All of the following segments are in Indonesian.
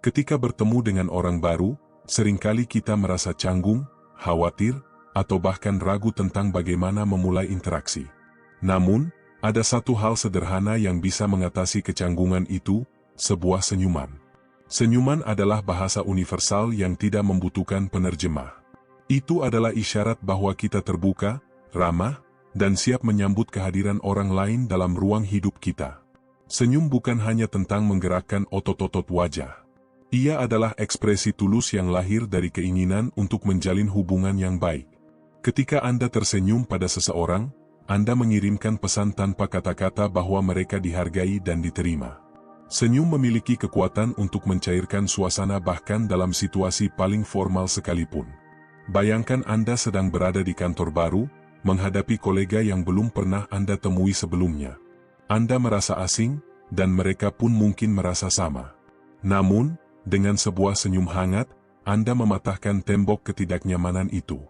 Ketika bertemu dengan orang baru, seringkali kita merasa canggung, khawatir, atau bahkan ragu tentang bagaimana memulai interaksi. Namun, ada satu hal sederhana yang bisa mengatasi kecanggungan itu, sebuah senyuman. Senyuman adalah bahasa universal yang tidak membutuhkan penerjemah. Itu adalah isyarat bahwa kita terbuka, ramah, dan siap menyambut kehadiran orang lain dalam ruang hidup kita. Senyum bukan hanya tentang menggerakkan otot-otot wajah. Ia adalah ekspresi tulus yang lahir dari keinginan untuk menjalin hubungan yang baik. Ketika Anda tersenyum pada seseorang, Anda mengirimkan pesan tanpa kata-kata bahwa mereka dihargai dan diterima. Senyum memiliki kekuatan untuk mencairkan suasana bahkan dalam situasi paling formal sekalipun. Bayangkan Anda sedang berada di kantor baru, menghadapi kolega yang belum pernah Anda temui sebelumnya. Anda merasa asing, dan mereka pun mungkin merasa sama. Namun, dengan sebuah senyum hangat, Anda mematahkan tembok ketidaknyamanan itu.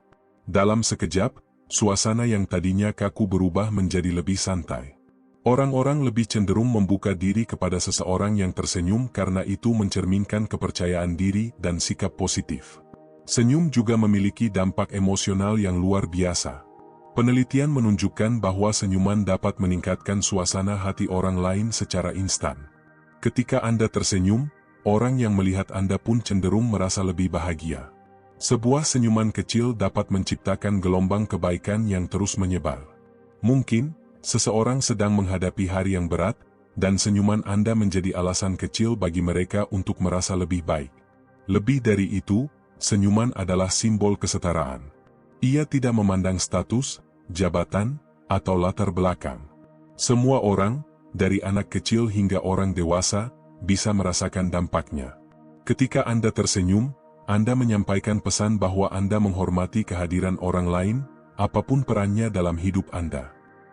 Dalam sekejap, suasana yang tadinya kaku berubah menjadi lebih santai. Orang-orang lebih cenderung membuka diri kepada seseorang yang tersenyum karena itu mencerminkan kepercayaan diri dan sikap positif. Senyum juga memiliki dampak emosional yang luar biasa. Penelitian menunjukkan bahwa senyuman dapat meningkatkan suasana hati orang lain secara instan. Ketika Anda tersenyum, orang yang melihat Anda pun cenderung merasa lebih bahagia. Sebuah senyuman kecil dapat menciptakan gelombang kebaikan yang terus menyebar. Mungkin, seseorang sedang menghadapi hari yang berat, dan senyuman Anda menjadi alasan kecil bagi mereka untuk merasa lebih baik. Lebih dari itu, senyuman adalah simbol kesetaraan. Ia tidak memandang status, jabatan, atau latar belakang. Semua orang, dari anak kecil hingga orang dewasa, bisa merasakan dampaknya. Ketika Anda tersenyum, Anda menyampaikan pesan bahwa Anda menghormati kehadiran orang lain, apapun perannya dalam hidup Anda.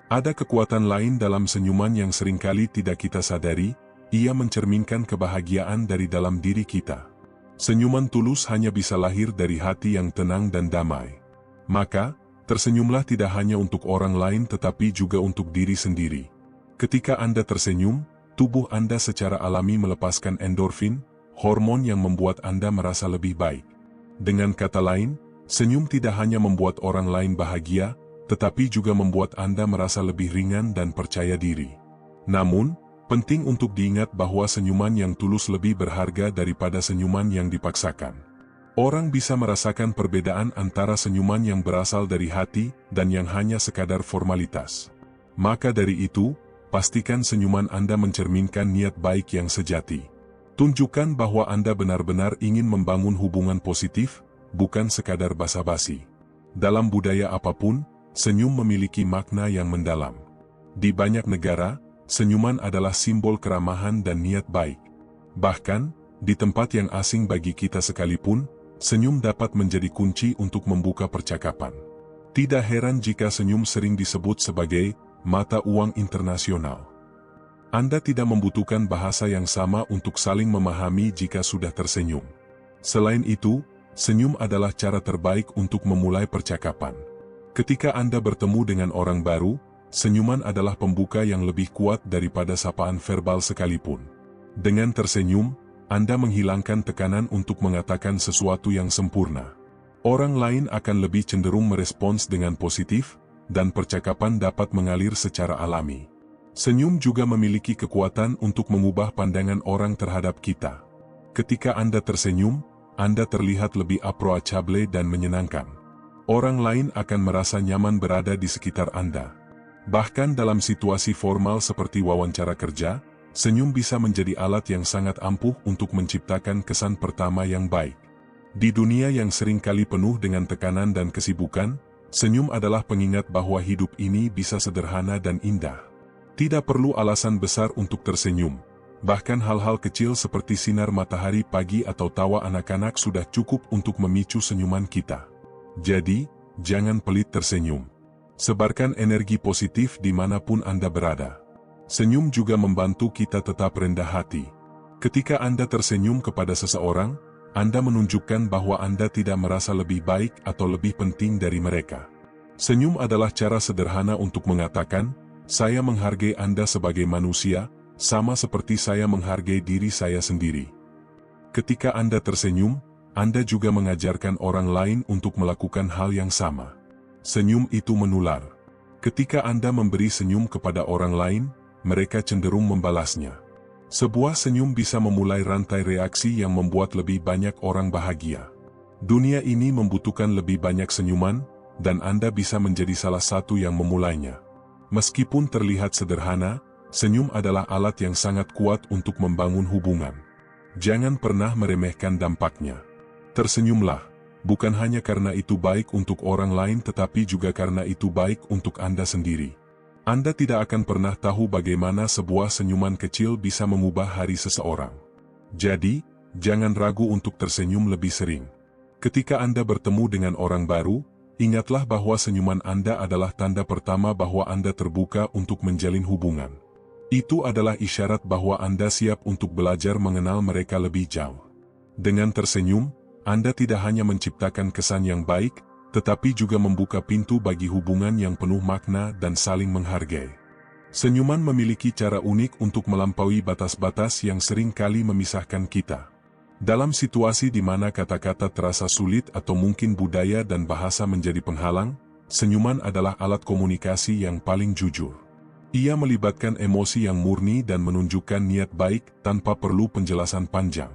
Ada kekuatan lain dalam senyuman yang seringkali tidak kita sadari, ia mencerminkan kebahagiaan dari dalam diri kita. Senyuman tulus hanya bisa lahir dari hati yang tenang dan damai. Maka, tersenyumlah tidak hanya untuk orang lain tetapi juga untuk diri sendiri. Ketika Anda tersenyum, tubuh Anda secara alami melepaskan endorfin, hormon yang membuat Anda merasa lebih baik. Dengan kata lain, senyum tidak hanya membuat orang lain bahagia, tetapi juga membuat Anda merasa lebih ringan dan percaya diri. Namun, penting untuk diingat bahwa senyuman yang tulus lebih berharga daripada senyuman yang dipaksakan. Orang bisa merasakan perbedaan antara senyuman yang berasal dari hati dan yang hanya sekadar formalitas. Maka dari itu, pastikan senyuman Anda mencerminkan niat baik yang sejati. Tunjukkan bahwa Anda benar-benar ingin membangun hubungan positif, bukan sekadar basa-basi. Dalam budaya apapun, senyum memiliki makna yang mendalam. Di banyak negara, senyuman adalah simbol keramahan dan niat baik. Bahkan, di tempat yang asing bagi kita sekalipun, senyum dapat menjadi kunci untuk membuka percakapan. Tidak heran jika senyum sering disebut sebagai mata uang internasional. Anda tidak membutuhkan bahasa yang sama untuk saling memahami jika sudah tersenyum. Selain itu, senyum adalah cara terbaik untuk memulai percakapan. Ketika Anda bertemu dengan orang baru, senyuman adalah pembuka yang lebih kuat daripada sapaan verbal sekalipun. Dengan tersenyum, Anda menghilangkan tekanan untuk mengatakan sesuatu yang sempurna. Orang lain akan lebih cenderung merespons dengan positif, dan percakapan dapat mengalir secara alami. Senyum juga memiliki kekuatan untuk mengubah pandangan orang terhadap kita. Ketika Anda tersenyum, Anda terlihat lebih approachable dan menyenangkan. Orang lain akan merasa nyaman berada di sekitar Anda. Bahkan dalam situasi formal seperti wawancara kerja, senyum bisa menjadi alat yang sangat ampuh untuk menciptakan kesan pertama yang baik. Di dunia yang seringkali penuh dengan tekanan dan kesibukan, senyum adalah pengingat bahwa hidup ini bisa sederhana dan indah. Tidak perlu alasan besar untuk tersenyum. Bahkan hal-hal kecil seperti sinar matahari pagi atau tawa anak-anak sudah cukup untuk memicu senyuman kita. Jadi, jangan pelit tersenyum. Sebarkan energi positif dimanapun Anda berada. Senyum juga membantu kita tetap rendah hati. Ketika Anda tersenyum kepada seseorang, Anda menunjukkan bahwa Anda tidak merasa lebih baik atau lebih penting dari mereka. Senyum adalah cara sederhana untuk mengatakan, saya menghargai Anda sebagai manusia, sama seperti saya menghargai diri saya sendiri. Ketika Anda tersenyum, Anda juga mengajarkan orang lain untuk melakukan hal yang sama. Senyum itu menular. Ketika Anda memberi senyum kepada orang lain, mereka cenderung membalasnya. Sebuah senyum bisa memulai rantai reaksi yang membuat lebih banyak orang bahagia. Dunia ini membutuhkan lebih banyak senyuman, dan Anda bisa menjadi salah satu yang memulainya. Meskipun terlihat sederhana, senyum adalah alat yang sangat kuat untuk membangun hubungan. Jangan pernah meremehkan dampaknya. Tersenyumlah, bukan hanya karena itu baik untuk orang lain tetapi juga karena itu baik untuk Anda sendiri. Anda tidak akan pernah tahu bagaimana sebuah senyuman kecil bisa mengubah hari seseorang. Jadi, jangan ragu untuk tersenyum lebih sering. Ketika Anda bertemu dengan orang baru, ingatlah bahwa senyuman Anda adalah tanda pertama bahwa Anda terbuka untuk menjalin hubungan. Itu adalah isyarat bahwa Anda siap untuk belajar mengenal mereka lebih jauh. Dengan tersenyum, Anda tidak hanya menciptakan kesan yang baik, tetapi juga membuka pintu bagi hubungan yang penuh makna dan saling menghargai. Senyuman memiliki cara unik untuk melampaui batas-batas yang sering kali memisahkan kita. Dalam situasi di mana kata-kata terasa sulit atau mungkin budaya dan bahasa menjadi penghalang, senyuman adalah alat komunikasi yang paling jujur. Ia melibatkan emosi yang murni dan menunjukkan niat baik tanpa perlu penjelasan panjang.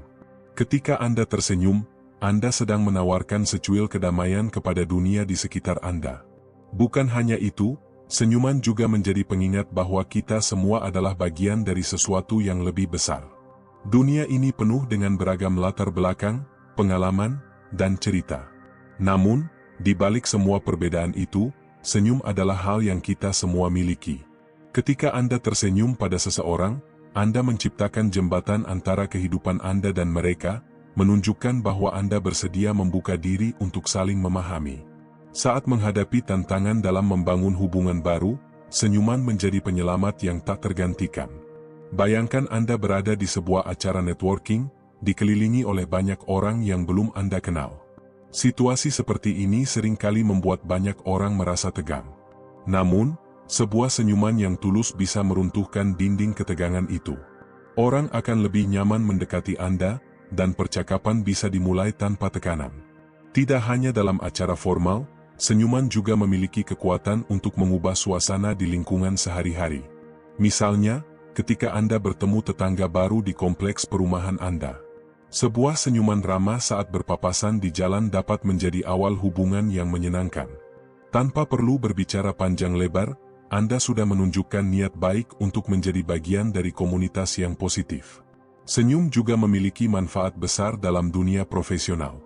Ketika Anda tersenyum, Anda sedang menawarkan secuil kedamaian kepada dunia di sekitar Anda. Bukan hanya itu, senyuman juga menjadi pengingat bahwa kita semua adalah bagian dari sesuatu yang lebih besar. Dunia ini penuh dengan beragam latar belakang, pengalaman, dan cerita. Namun, di balik semua perbedaan itu, senyum adalah hal yang kita semua miliki. Ketika Anda tersenyum pada seseorang, Anda menciptakan jembatan antara kehidupan Anda dan mereka, menunjukkan bahwa Anda bersedia membuka diri untuk saling memahami. Saat menghadapi tantangan dalam membangun hubungan baru, senyuman menjadi penyelamat yang tak tergantikan. Bayangkan Anda berada di sebuah acara networking, dikelilingi oleh banyak orang yang belum Anda kenal. Situasi seperti ini seringkali membuat banyak orang merasa tegang. Namun, sebuah senyuman yang tulus bisa meruntuhkan dinding ketegangan itu. Orang akan lebih nyaman mendekati Anda, dan percakapan bisa dimulai tanpa tekanan. Tidak hanya dalam acara formal, senyuman juga memiliki kekuatan untuk mengubah suasana di lingkungan sehari-hari. Misalnya, ketika Anda bertemu tetangga baru di kompleks perumahan Anda. Sebuah senyuman ramah saat berpapasan di jalan dapat menjadi awal hubungan yang menyenangkan. Tanpa perlu berbicara panjang lebar, Anda sudah menunjukkan niat baik untuk menjadi bagian dari komunitas yang positif. Senyum juga memiliki manfaat besar dalam dunia profesional.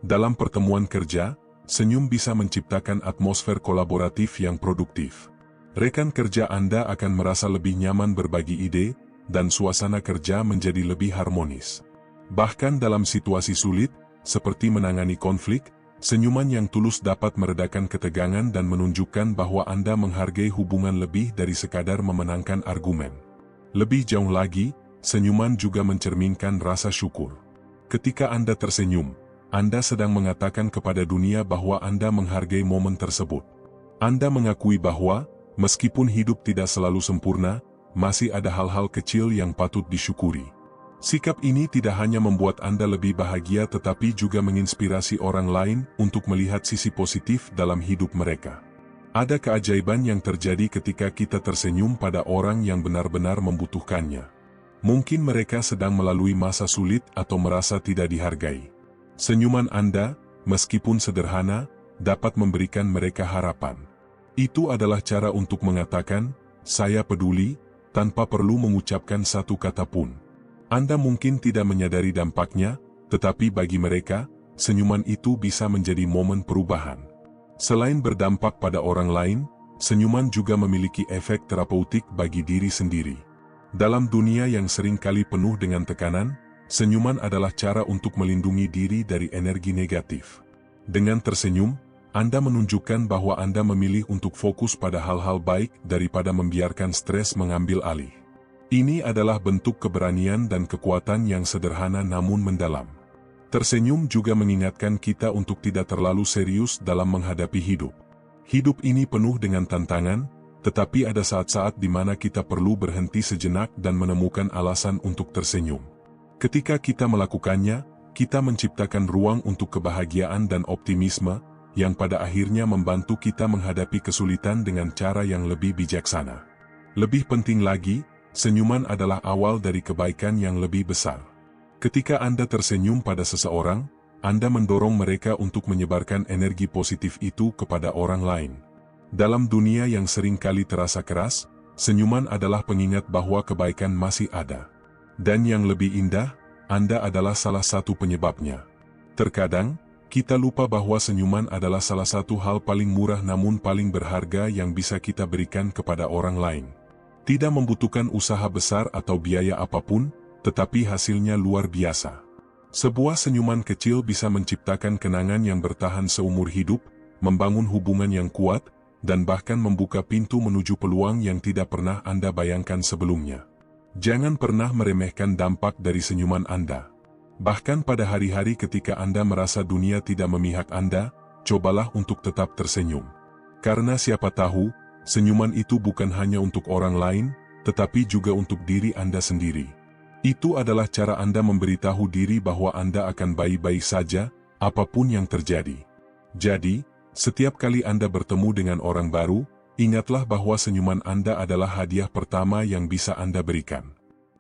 Dalam pertemuan kerja, senyum bisa menciptakan atmosfer kolaboratif yang produktif. Rekan kerja Anda akan merasa lebih nyaman berbagi ide, dan suasana kerja menjadi lebih harmonis. Bahkan dalam situasi sulit, seperti menangani konflik, senyuman yang tulus dapat meredakan ketegangan dan menunjukkan bahwa Anda menghargai hubungan lebih dari sekadar memenangkan argumen. Lebih jauh lagi, senyuman juga mencerminkan rasa syukur. Ketika Anda tersenyum, Anda sedang mengatakan kepada dunia bahwa Anda menghargai momen tersebut. Anda mengakui bahwa, meskipun hidup tidak selalu sempurna, masih ada hal-hal kecil yang patut disyukuri. Sikap ini tidak hanya membuat Anda lebih bahagia tetapi juga menginspirasi orang lain untuk melihat sisi positif dalam hidup mereka. Ada keajaiban yang terjadi ketika kita tersenyum pada orang yang benar-benar membutuhkannya. Mungkin mereka sedang melalui masa sulit atau merasa tidak dihargai. Senyuman Anda, meskipun sederhana, dapat memberikan mereka harapan. Itu adalah cara untuk mengatakan, "Saya peduli," tanpa perlu mengucapkan satu kata pun. Anda mungkin tidak menyadari dampaknya, tetapi bagi mereka, senyuman itu bisa menjadi momen perubahan. Selain berdampak pada orang lain, senyuman juga memiliki efek terapeutik bagi diri sendiri. Dalam dunia yang sering kali penuh dengan tekanan, senyuman adalah cara untuk melindungi diri dari energi negatif. Dengan tersenyum, Anda menunjukkan bahwa Anda memilih untuk fokus pada hal-hal baik daripada membiarkan stres mengambil alih. Ini adalah bentuk keberanian dan kekuatan yang sederhana namun mendalam. Tersenyum juga mengingatkan kita untuk tidak terlalu serius dalam menghadapi hidup. Hidup ini penuh dengan tantangan, tetapi ada saat-saat di mana kita perlu berhenti sejenak dan menemukan alasan untuk tersenyum. Ketika kita melakukannya, kita menciptakan ruang untuk kebahagiaan dan optimisme, yang pada akhirnya membantu kita menghadapi kesulitan dengan cara yang lebih bijaksana. Lebih penting lagi, senyuman adalah awal dari kebaikan yang lebih besar. Ketika Anda tersenyum pada seseorang, Anda mendorong mereka untuk menyebarkan energi positif itu kepada orang lain. Dalam dunia yang sering kali terasa keras, senyuman adalah pengingat bahwa kebaikan masih ada. Dan yang lebih indah, Anda adalah salah satu penyebabnya. Terkadang, kita lupa bahwa senyuman adalah salah satu hal paling murah namun paling berharga yang bisa kita berikan kepada orang lain. Tidak membutuhkan usaha besar atau biaya apapun, tetapi hasilnya luar biasa. Sebuah senyuman kecil bisa menciptakan kenangan yang bertahan seumur hidup, membangun hubungan yang kuat, dan bahkan membuka pintu menuju peluang yang tidak pernah Anda bayangkan sebelumnya. Jangan pernah meremehkan dampak dari senyuman Anda. Bahkan pada hari-hari ketika Anda merasa dunia tidak memihak Anda, cobalah untuk tetap tersenyum. Karena siapa tahu, senyuman itu bukan hanya untuk orang lain, tetapi juga untuk diri Anda sendiri. Itu adalah cara Anda memberitahu diri bahwa Anda akan baik-baik saja, apapun yang terjadi. Jadi, setiap kali Anda bertemu dengan orang baru, ingatlah bahwa senyuman Anda adalah hadiah pertama yang bisa Anda berikan.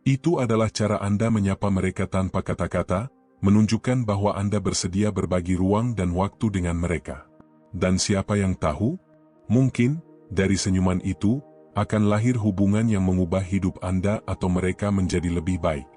Itu adalah cara Anda menyapa mereka tanpa kata-kata, menunjukkan bahwa Anda bersedia berbagi ruang dan waktu dengan mereka. Dan siapa yang tahu, mungkin, dari senyuman itu, akan lahir hubungan yang mengubah hidup Anda atau mereka menjadi lebih baik.